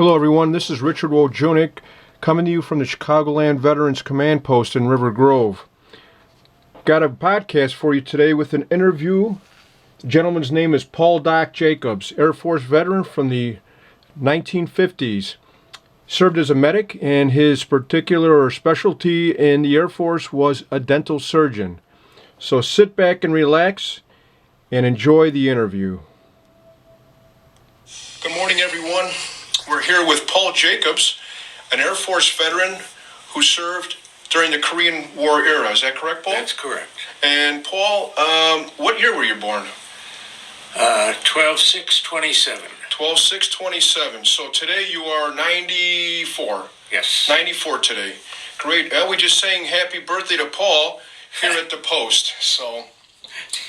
Hello everyone, this is Richard Wojcik coming to you from the Chicagoland Veterans Command Post in River Grove. Got a podcast for you today with an interview. The gentleman's name is Paul Doc Jacobs, Air Force veteran from the 1950s. Served as a medic, and his particular specialty in the Air Force was a dental surgeon. So sit back and relax and enjoy the interview. Good morning everyone. We're here with Paul Jacobs, an Air Force veteran who served during the Korean War era. Is that correct, Paul? That's correct. And Paul, what year were you born? 12/6/27. 12/6/27. So today you are 94. Yes. 94 today. Great. We just sang happy birthday to Paul here at the Post. So,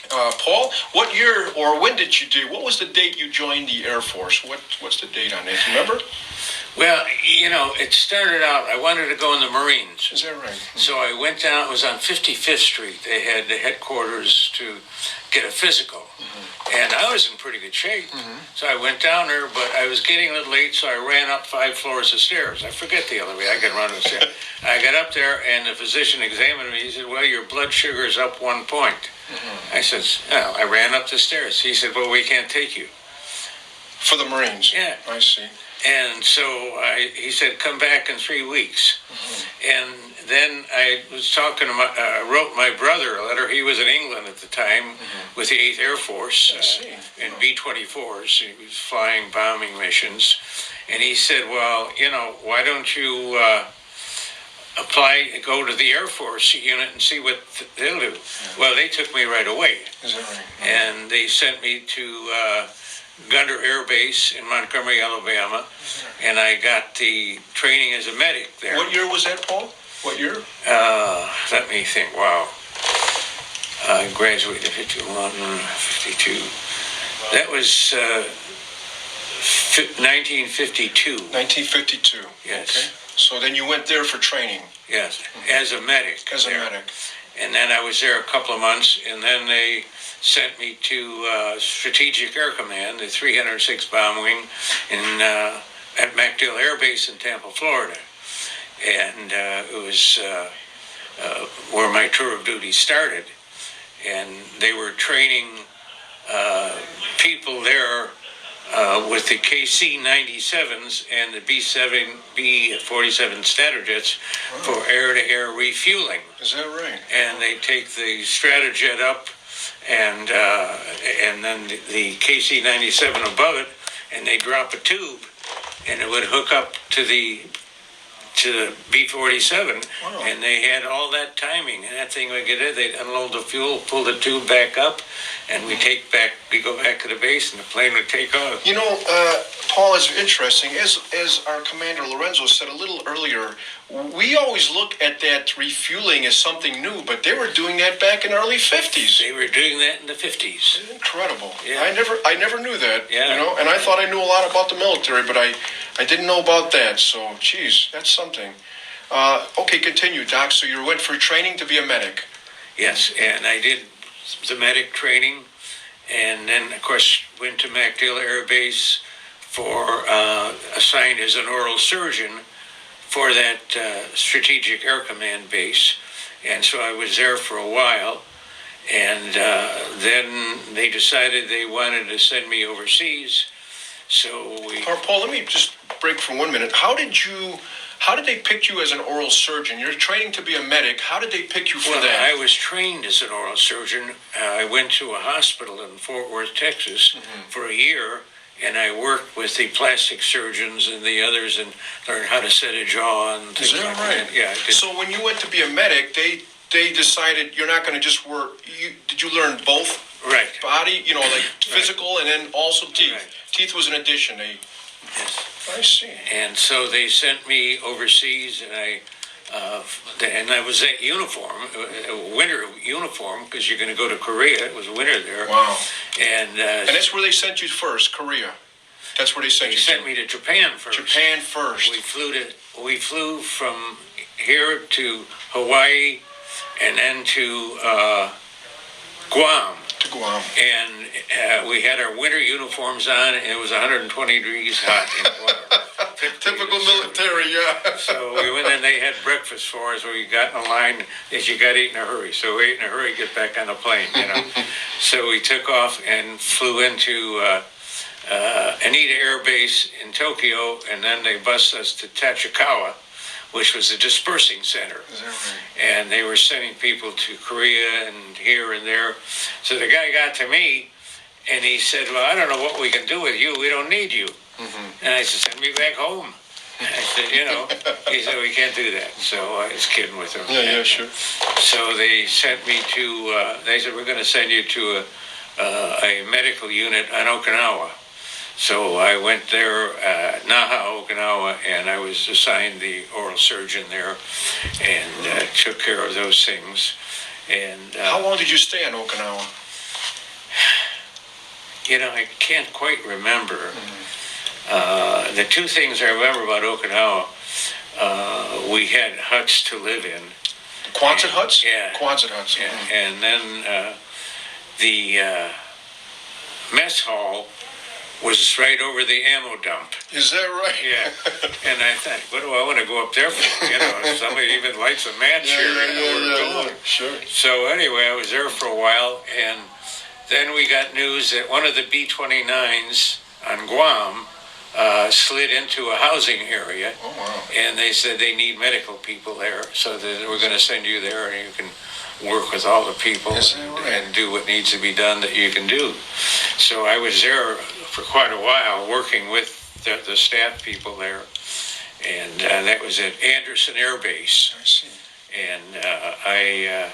Paul, what year or when did you do? What was the date you joined the Air Force? What's the date on it? Do you remember? Well, it started out, I wanted to go in the Marines. Is that right? So I went down, it was on 55th Street. They had the headquarters to get a physical. And I was in pretty good shape. So I went down there, but I was getting a little late, so I ran up 5 floors of stairs. I forget the other way. I could run the stairs. I got up there, and the physician examined me. He said, well, your blood sugar is up 1 point. I said, oh, I ran up the stairs. He said, well, we can't take you. For the Marines? Yeah. I see. And so he said, come back in 3 weeks. And then I was talking to wrote my brother a letter. He was in England at the time with the 8th Air Force in B-24s. He was flying bombing missions. And he said, well, why don't you go to the Air Force unit and see what they'll do. Well, they took me right away. Is that right? And they sent me to Gunter Air Base in Montgomery, Alabama, and I got the training as a medic there. What year was that, Paul? What year? Let me think. Wow. I graduated 51, 52. That was 1952. 1952. Yes. Okay. So then you went there for training. Yes, as a medic. As a medic. And then I was there a couple of months, and then they sent me to Strategic Air Command, the 306 Bomb Wing, at MacDill Air Base in Tampa, Florida. And it was where my tour of duty started. And they were training people there with the KC-97s and the B-47 Stratojets for air-to-air refueling. Is that right? And they take the Stratojet up and then the KC-97 above it, and they drop a tube, and it would hook up to the B-47, and they had all that timing, and that thing would get in, they'd unload the fuel, pull the tube back up, and we go back to the base, and the plane would take off. Paul, is interesting. As our Commander Lorenzo said a little earlier, we always look at that refueling as something new, but they were doing that back in the early 50s. They were doing that in the 50s. Incredible. Yeah. I never knew that. Yeah. And I thought I knew a lot about the military, but I didn't know about that. So, geez, that's something. Okay, continue, Doc. So you went for training to be a medic. Yes, and I did the medic training, and then, of course, went to MacDill Air Base for assigned as an oral surgeon for that Strategic Air Command base. And so I was there for a while, and then they decided they wanted to send me overseas. So Paul, let me just break for 1 minute. How did they pick you as an oral surgeon? You're training to be a medic. How did they pick you for that? I was trained as an oral surgeon. I went to a hospital in Fort Worth, Texas for a year, and I worked with the plastic surgeons and the others and learned how to set a jaw and things like that. Right? Yeah. So when you went to be a medic, they decided you're not going to just work. Did you learn both? Right. Body, like physical, and then also teeth. Right. Teeth was an addition. Yes. I see. And so they sent me overseas, and I was at uniform, a winter uniform, because you're going to go to Korea. It was winter there. Wow. And that's where they sent you first, Korea. That's where they sent you. They sent me to Japan first. Japan first. We flew from here to Hawaii, and then to Guam. To Guam. And we had our winter uniforms on, and it was 120 degrees hot in Guam. Typical military, yeah. So we went in, they had breakfast for us. We got in a line, as you got to eat in a hurry. So we ate in a hurry, get back on the plane, So we took off and flew into Haneda Air Base in Tokyo, and then they bused us to Tachikawa, which was a dispersing center. Is that right? And they were sending people to Korea and here and there. So the guy got to me, and he said, well, I don't know what we can do with you. We don't need you. And I said, send me back home. I said, he said, we can't do that. So I was kidding with him. Yeah, sure. So they sent me to, they said, we're going to send you to a medical unit on Okinawa. So I went there, Naha, Okinawa, and I was assigned the oral surgeon there and took care of those things. And how long did you stay in Okinawa? I can't quite remember. The two things I remember about Okinawa, we had huts to live in. Quonset huts? Yeah. Quonset huts. Yeah. And then the mess hall was right over the ammo dump. Is that right? Yeah. And I thought, what do I want to go up there for? Somebody even lights a match here. Yeah. Sure. So anyway, I was there for a while, and then we got news that one of the B-29s on Guam slid into a housing area. Oh, wow. And they said they need medical people there, so that we're going to send you there, and you can work with all the people and do what needs to be done that you can do. So I was there for quite a while working with the staff people there, and that was at Anderson Air Base. I see. And I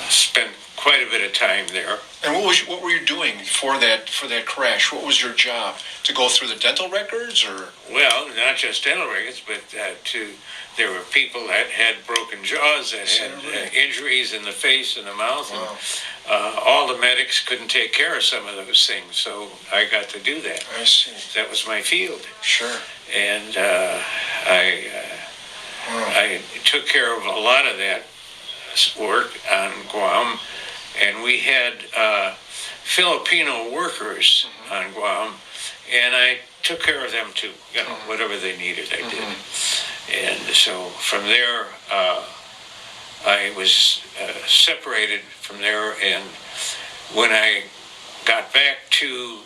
spent quite a bit of time there. And what were you doing for that crash? What was your job? To go through the dental records, or? Well, not just dental records, but there were people that had broken jaws, that had injuries in the face and the mouth. Wow. And all the medics couldn't take care of some of those things, so I got to do that. I see. That was my field. Sure. And I took care of a lot of that work on Guam, and we had Filipino workers on Guam, and I took care of them too. Whatever they needed, I did. And so from there, I was separated from there, and when I got back to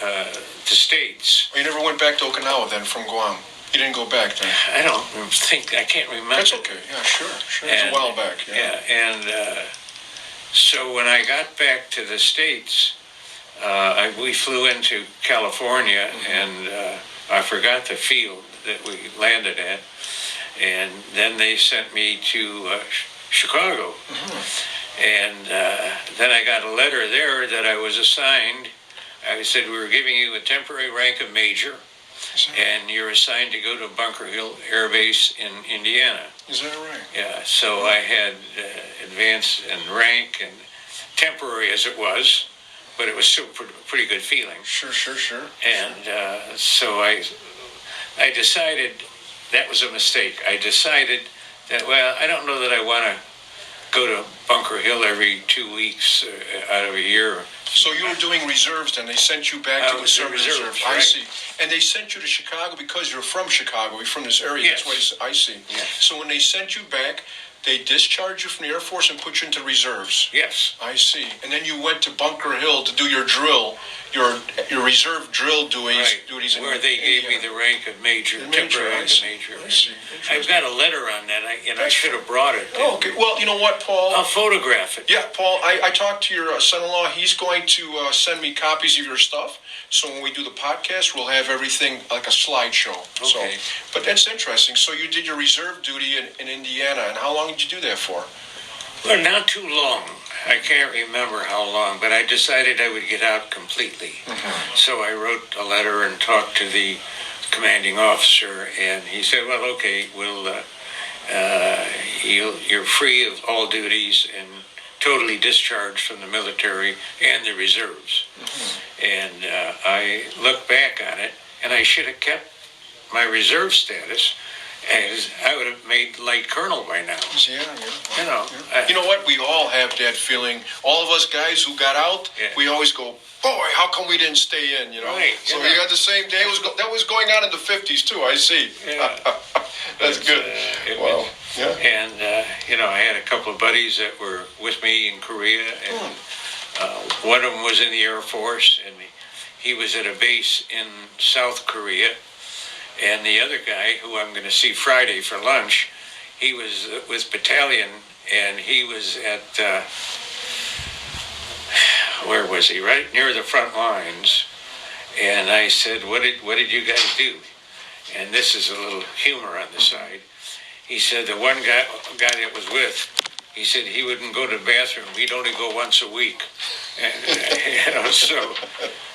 the States. Well, you never went back to Okinawa then from Guam? You didn't go back then? I can't remember. That's okay, yeah, sure. It was a while back. Yeah, and so when I got back to the States, we flew into California, and I forgot the field that we landed at, and then they sent me to Chicago. And then I got a letter there that I was assigned. I said, we were giving you a temporary rank of major, and you're assigned to go to Bunker Hill Air Base in Indiana. Is that right? Yeah, so I had advanced in rank, and temporary as it was, but it was still pretty good feeling. Sure. And so I decided that was a mistake. I decided that, well, I don't know that I want to go to Bunker Hill every 2 weeks out of a year. So you were doing reserves then? They sent you back to the reserve. Right. I see. And they sent you to Chicago because you're from Chicago. You're from this area. Yes. That's why I see. Yes. So when they sent you back, they discharged you from the Air Force and put you into reserves. Yes. I see. And then you went to Bunker Hill to do your drill, your reserve drill duties. Right. Where they gave me the rank of major, temporary rank of major. I see. I've got a letter on that, I should have brought it. Oh, okay. Well, you know what, Paul? I'll photograph it. Yeah, Paul, I talked to your son-in-law. He's going to send me copies of your stuff. So when we do the podcast, we'll have everything like a slideshow. Okay. But that's interesting. So you did your reserve duty in Indiana, and how long did you do that for? Well, not too long. I can't remember how long, but I decided I would get out completely. So I wrote a letter and talked to the commanding officer, and he said, well, okay, you're free of all duties and totally discharged from the military and the reserves. And I look back on it, and I should have kept my reserve status as I would have made light colonel by now. Yeah, yeah. You know, You know what? We all have that feeling. All of us guys who got out, Yeah. we always go, boy, how come we didn't stay in, you know? Right, So yeah. you got the same day. That was going on in the 50s, too, I see. Yeah. That's But, good. it Wow. was- Yeah. And, I had a couple of buddies that were with me in Korea, and one of them was in the Air Force, and he was at a base in South Korea. And the other guy, who I'm going to see Friday for lunch, he was with battalion, and he was at, where was he? Right near the front lines. And I said, what did you guys do? And this is a little humor on the side. He said the one guy that was with, he said he wouldn't go to the bathroom. He'd only go once a week. And, so,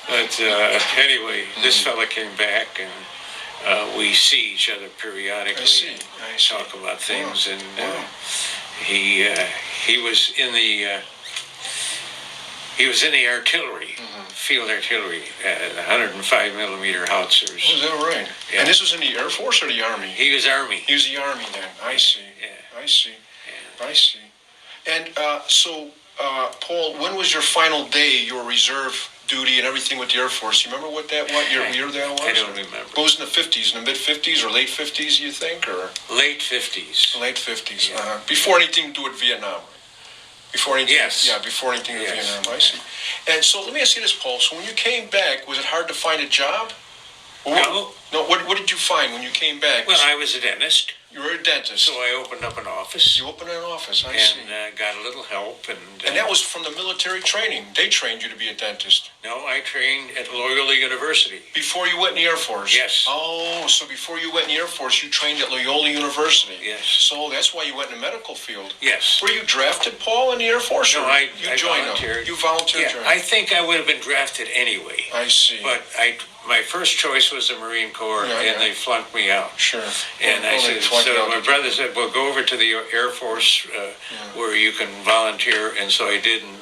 but anyway, this fella came back, and we see each other periodically. I see. And talk about things. Wow. And Wow. he was in the artillery, field artillery, 105 millimeter howitzers. Is that right? Yeah. And this was in the Air Force or the Army? He was Army. He was the Army then. I see. Yeah. I see. I see. And Paul, when was your final day, your reserve duty and everything with the Air Force? You remember what year that was? I don't remember. What was in the 50s, in the mid-50s or late 50s, you think? Or Late 50s. late 50s. Yeah. Before anything to do with Vietnam. Before anything. Yes. Yeah, before anything with Yes. Vietnam. I see. And so let me ask you this, Paul. So when you came back, was it hard to find a job? No. No, what did you find when you came back? Well, I was a dentist, You were a dentist. so I opened up an office You opened an office, I see. and got a little help. And that was from the military training. They trained you to be a dentist. No, I trained at Loyola University. Before you went in the Air Force? Yes. Oh, so before you went in the Air Force, you trained at Loyola University? Yes. So that's why you went in the medical field. Yes. Were you drafted, Paul, in the Air Force? No, or I joined volunteered. Them? You volunteered? Yeah, I think I would have been drafted anyway. I see. But my first choice was the Marine Corps, Yeah, and yeah. they flunked me out. Sure. And I said, so my brother said, well, go over to the Air Force where you can volunteer. And so I did, and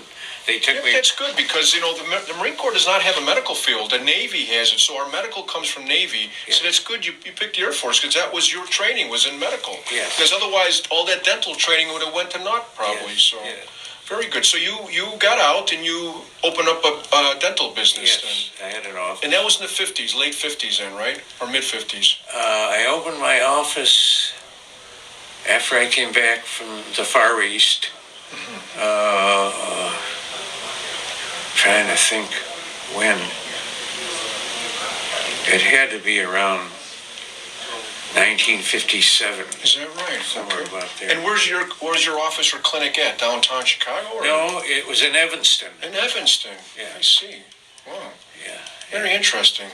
they took me. That's good because, the Marine Corps does not have a medical field. The Navy has it. So our medical comes from Navy. Yeah. So that's good you picked the Air Force because that was your training, was in medical. Yes. Because otherwise, all that dental training would have went to naught probably. Yes, So yes. very good. So you got out and you opened up a dental business Yes, I had an office. then. And that was in the 50s, late 50s then, right? Or mid 50s? I opened my office after I came back from the Far East. Trying to think when. It had to be around 1957. Is that right? Somewhere Okay. about there. And where's your office or clinic at? Downtown Chicago? Or? No, it was in Evanston. In Evanston. Yeah. I see. Wow. Yeah. Very interesting.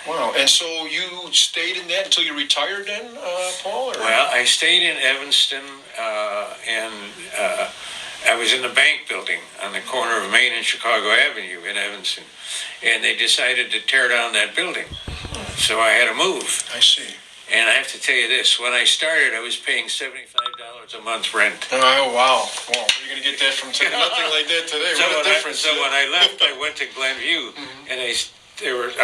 Wow. And so you stayed in that until you retired then, Paul? Or? Well, I stayed in Evanston, and I was in the bank building on the corner of Main and Chicago Avenue in Evanston, and they decided to tear down that building. So I had to move. I see. And I have to tell you this, when I started, I was paying $75 a month rent. Oh, wow. Wow. Where are you going to get that from today? Nothing like that today. So What a difference. So when I left, I went to Glenview, and I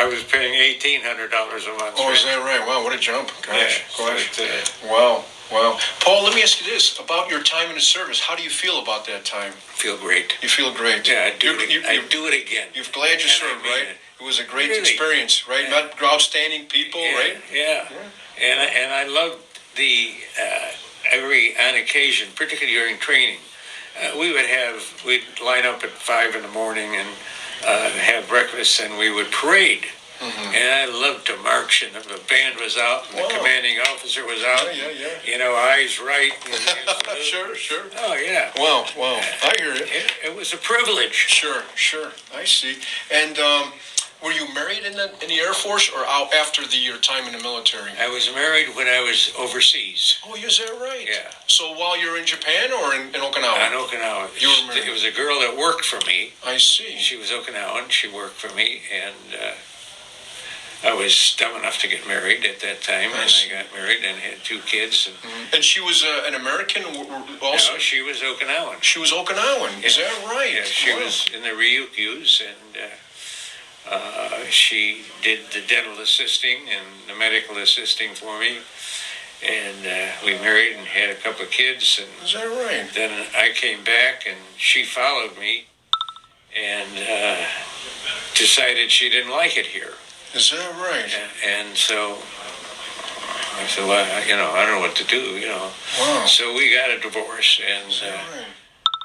was paying $1,800 a month. Oh, is rent. that right? Wow, what a jump. Gosh. Yeah, Gosh. but, Wow. Wow. Paul, let me ask you this about your time in the service. How do you feel about that time? feel great. You feel great. Yeah, I'd do it again. You're glad you And I served, mean right? it. It was a great Really. experience, right? Yeah. Not outstanding people, right? Yeah. And I loved the on occasion, particularly during training, we'd line up at 5 in the morning and have breakfast, and we would parade. Mm-hmm. And I loved to march, and the band was out, and Wow. the commanding officer was out. Yeah. Eyes right. And, Sure. Oh, yeah. Wow. I hear it. It was a privilege. Sure. I see. And were you married in the Air Force or out after your time in the military? I was married when I was overseas. Oh, is that right? Yeah. So while you're in Japan or in Okinawa? On Okinawa. You were married. It was a girl that worked for me. I see. She was Okinawan. She worked for me, and I was dumb enough to get married at that time, and I got married and had 2 kids. And she was an American also? No, she was Okinawan. She was Okinawan. Is that right? Yeah, she Wow. was in the Ryukyus, and she did the dental assisting and the medical assisting for me. and we married and had a couple of kids. And Is that right? then I came back, and she followed me, and decided she didn't like it here. Is that right? And so I said, well, I don't know what to do, Wow. So we got a divorce, and Is that right?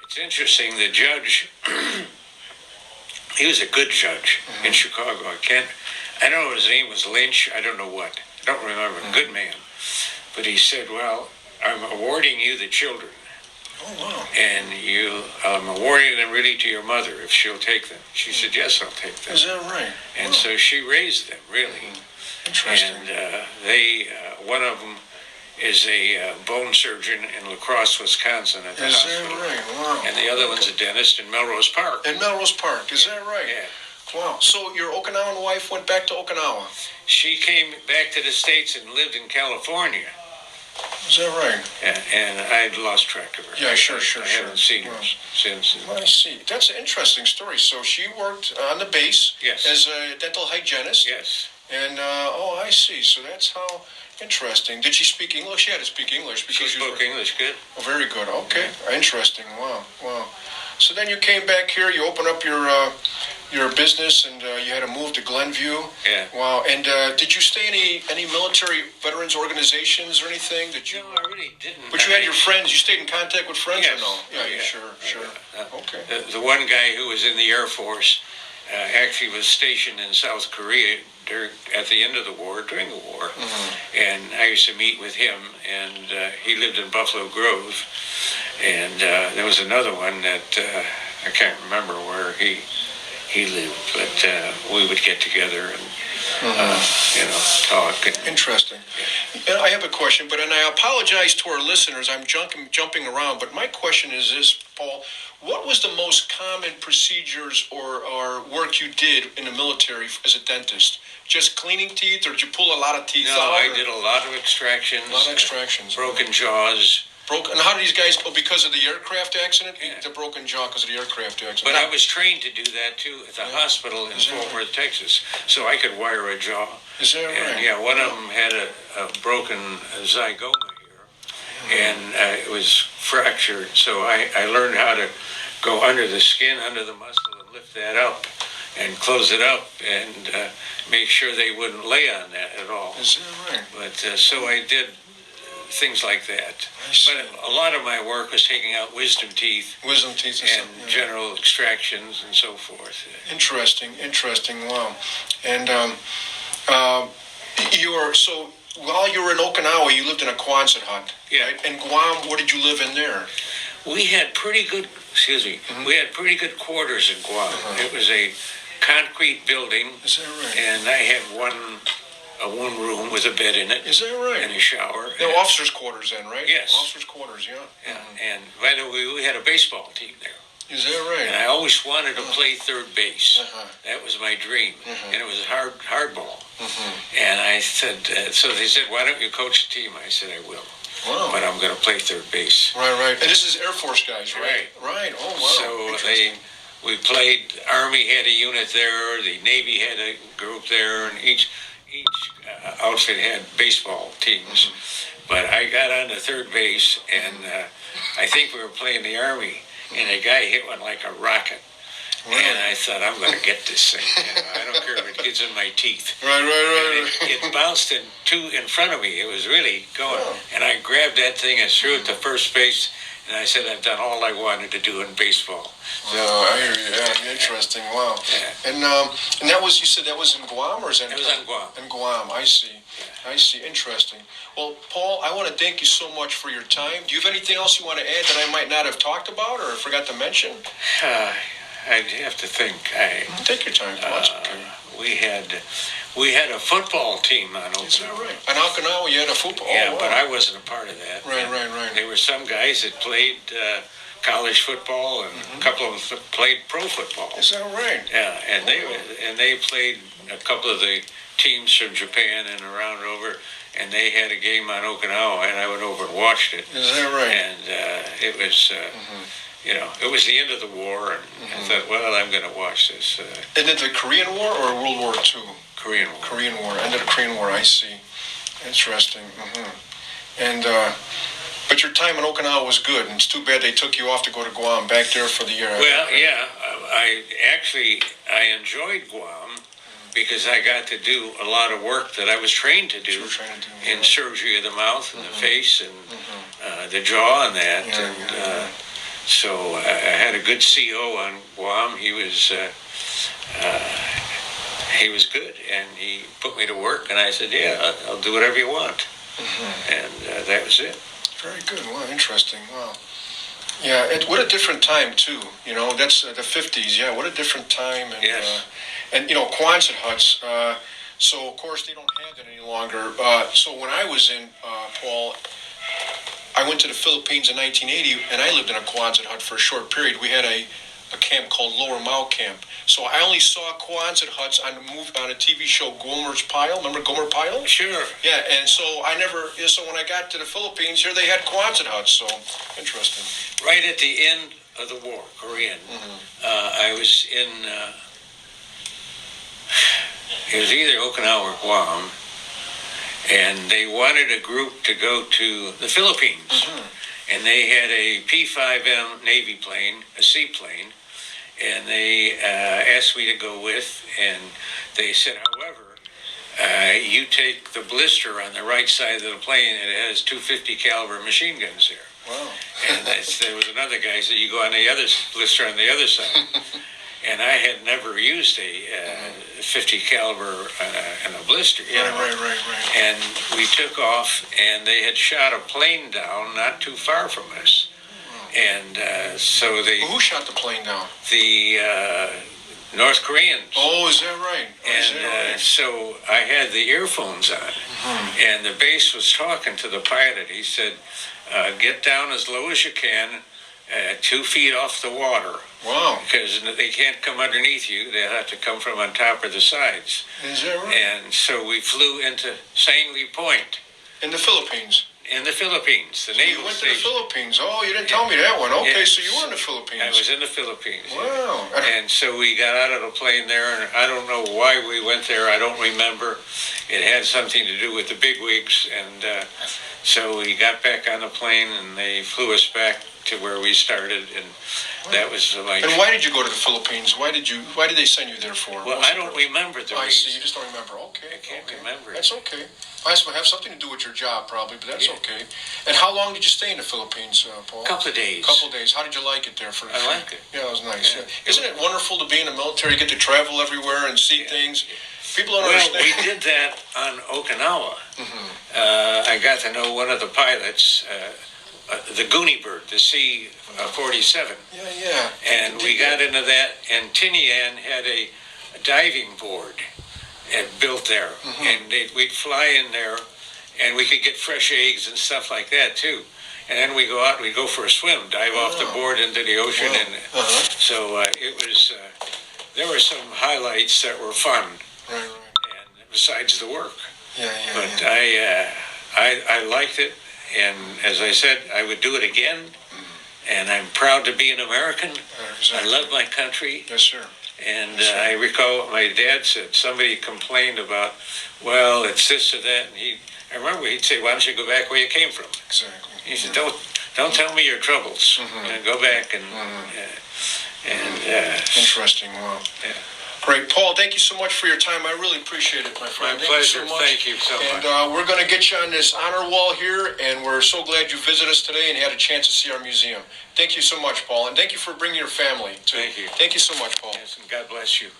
it's interesting. The judge, he was a good judge in Chicago. I don't know, his name was Lynch. I don't know what. I don't remember. Good man. But he said, well, I'm awarding you the children. Oh, wow. And I'm awarding them really to your mother if she'll take them. She said, yes, I'll take them. Is that right? And Wow. so she raised them, really. Interesting. And one of them is a bone surgeon in La Crosse, Wisconsin at the Is hospital. that right? Wow. And the other one's a dentist in Melrose Park. In Melrose Park, is that right? Yeah. Wow. So your Okinawan wife went back to Okinawa. She came back to the States and lived in California. Is that right? And I'd lost track of her. Yeah, sure. I haven't seen her since. I see. That's an interesting story. So she worked on the base Yes. as a dental hygienist. Yes. And, I see. So that's how interesting. Did she speak English? She had to speak English because She spoke English good. Oh, very good. Okay. Interesting. Wow. So then you came back here. You opened up your business, and you had to move to Glenview. Yeah. Wow. And did you stay in any military veterans organizations or anything? Did you? No, I really didn't. But you had your friends. You stayed in contact with friends Yes. or no? Oh, Yeah. yeah. Sure. Okay. The one guy who was in the Air Force actually was stationed in South Korea at the end of the war, during the war. And I used to meet with him, and he lived in Buffalo Grove. And there was another one that I can't remember where he lived, but we would get together and talk. Interesting. And I have a question, and I apologize to our listeners. I'm jumping around, but my question is this, Paul. What was the most common procedures or work you did in the military as a dentist? Just cleaning teeth, or did you pull a lot of teeth out? No, I did a lot of extractions. A lot of extractions. Broken jaws. And how did these guys go? Because of the aircraft accident? Yeah. The broken jaw because of the aircraft accident. But I was trained to do that too at the hospital in Is that Fort right? Worth, Texas, so I could wire a jaw. Is that And right? yeah, one of them had a broken zygoma here, and it was fractured. So I learned how to go under the skin, under the muscle, and lift that up, and close it up, and make sure they wouldn't lay on that at all. Is that right? But so I did things like that. I see. But a lot of my work was taking out wisdom teeth Wisdom teeth and and stuff. Yeah. general extractions and so forth. Interesting. Wow. And so while you were in Okinawa, you lived in a Quonset hut. Yeah. Right? And Guam, where did you live in there? We had pretty good, we had pretty good quarters in Guam. It was a concrete building, Is that right? and I had one room with a bed in it Is that right? and a shower. No, and, officers' quarters then, right? Yes. Officers' quarters, yeah. and by the way, we had a baseball team there. Is that And right? I always wanted to play third base. That was my dream. And it was hardball. And I said, so they said, why don't you coach the team? I said, I will. Wow. But I'm going to play third base. Right. And this is Air Force guys, right? Right. Oh, wow. So Interesting. we played, Army had a unit there, the Navy had a group there, and each outfit had baseball teams. But I got on to third base, and I think we were playing the Army, and a guy hit one like a rocket. And I thought, I'm going to get this thing. I don't care if it gets in my teeth. Right. And it bounced in front of me. It was really going. Oh. And I grabbed that thing and threw it to first base. And I said, I've done all I wanted to do in baseball. So, I hear you. Yeah, interesting. Wow. Yeah. And that was, you said that was in Guam, or is that It was on Guam. In Guam, I see. Interesting. Well, Paul, I want to thank you so much for your time. Do you have anything else you want to add that I might not have talked about or forgot to mention? I'd have to think. Take your time, Paul. That's okay. We had a football team on Is that Okinawa. right? On Okinawa, you had a football. Yeah, Oh, wow. but I wasn't a part of that. Right. There were some guys that played college football, and a couple of them played pro football. Is that right? Yeah, and they played a couple of the teams from Japan and around over, and they had a game on Okinawa, and I went over and watched it. Is that right? And it was, it was the end of the war, and I thought, well, I'm going to watch this. Ended the Korean War or World War II? Korean War. Korean War. Ended the Korean War. I see. Interesting. And but your time in Okinawa was good, and it's too bad they took you off to go to Guam back there for the year. Well, yeah, I enjoyed Guam because I got to do a lot of work that I was trained to do in surgery of the mouth and the face and the jaw and that. So I had a good CO on Guam. He was good, and he put me to work, and I said, yeah, I'll do whatever you want. And that was it. Very good. Wow, interesting. Wow. Yeah, what a different time too. You know, that's the 50s. Yeah, what a different time. And, yes. And you know, Quonset huts. So of course they don't have that any longer. So when I was in Paul, I went to the Philippines in 1980, and I lived in a Quonset hut for a short period. We had a camp called Lower Mao Camp. So I only saw Quonset huts on a TV show, Gomer's Pile. Remember Gomer Pile? Sure. Yeah, and so so when I got to the Philippines, here they had Quonset huts. So interesting. Right at the end of the war, Korean, I was in, it was either Okinawa or Guam, and they wanted a group to go to the Philippines. And they had a P-5M Navy plane, a seaplane, and they asked me to go with, and they said, however, you take the blister on the right side of the plane, and it has 250 caliber machine guns there. Wow. And there was another guy who said, you go on the other blister on the other side. And I had never used a 50 caliber and a blister, you know. Right. And we took off, and they had shot a plane down not too far from us. And so they... Who shot the plane down? The North Koreans. Oh, is that right? And so I had the earphones on, and the base was talking to the pilot. He said, get down as low as you can, 2 feet off the water. Wow. Because they can't come underneath you. They'll have to come from on top or the sides. Is that right? And so we flew into Sangley Point. In the Philippines? In the Philippines. The So naval you went station. to the Philippines. Oh, you didn't tell me that one. Okay, so you were in the Philippines. I was in the Philippines. Wow. And so we got out of the plane there, and I don't know why we went there. I don't remember. It had something to do with the bigwigs, and so we got back on the plane, and they flew us back to where we started, and that was like... And why did you go to the Philippines? Why did they send you there for? Well, I don't remember the reason. I see, you just don't remember. Okay. I can't remember it. That's okay. I have something to do with your job, probably, but that's okay. And how long did you stay in the Philippines, Paul? A couple of days. How did you like it there? I like it. Yeah, it was nice. Yeah. Isn't it wonderful to be in the military, get to travel everywhere and see things? People don't understand. Well, we did that on Okinawa. I got to know one of the pilots, the Goonie Bird, the C-47. Yeah. And we got into that, and Tinian had a diving board built there. And we'd fly in there, and we could get fresh eggs and stuff like that, too. And then we go out and we go for a swim, dive off the board into the ocean. And so it was, there were some highlights that were fun. Right. And besides the work. But Yeah. I liked it, and as I said, I would do it again, and I'm proud to be an American. Exactly. I love my country. Yes, sir. And I recall what my dad said. Somebody complained about, well, it's this or that, and I remember he'd say, why don't you go back where you came from? Exactly. He said, don't tell me your troubles. Go back and Interesting. Wow. Yeah. Great. Paul, thank you so much for your time. I really appreciate it, my friend. My pleasure. Thank you so much. And we're going to get you on this honor wall here, and we're so glad you visited us today and had a chance to see our museum. Thank you so much, Paul, and thank you for bringing your family, too. Thank you. Thank you so much, Paul. Yes, and God bless you.